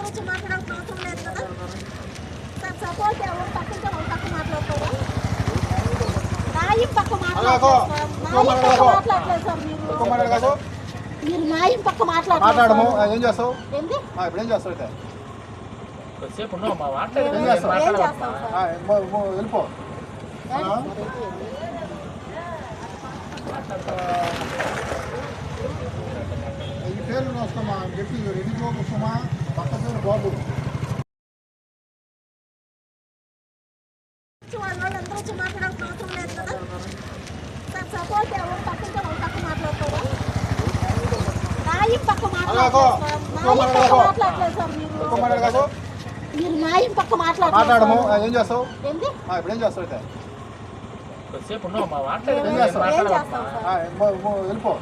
వచ్చి మాట్లాడాల్సిన అవసరం లేదు కదా సార్. సపోజ్ ఎవరు పక్కింటే వాళ్ళు పక్క మాట్లాడతారు. నాయం పక్క మాట్లాడలేదు సార్. మీరు నాయం పక్క మాట్లాడము. ఏం చేస్తావు? ఇప్పుడు ఏం చేస్తావు? వెళ్ళిపో. ఈ పేరు వస్తామా అని చెప్పి రెడీ వస్తామా పక్క పేరు బాబు వాళ్ళందరూ వచ్చి మాట్లాడాల్సిన అవసరం లేదు కదా సార్. సపోజ్ ఎవరు పక్కింటే వాళ్ళు పక్క మాట్లాడతారు. నాయం పక్క మాట్లాడలేదు సార్. మీరు నాయం పక్క మాట్లాడము. ఏం చేస్తావు? ఇప్పుడు ఏం చేస్తావు? వెళ్ళిపో.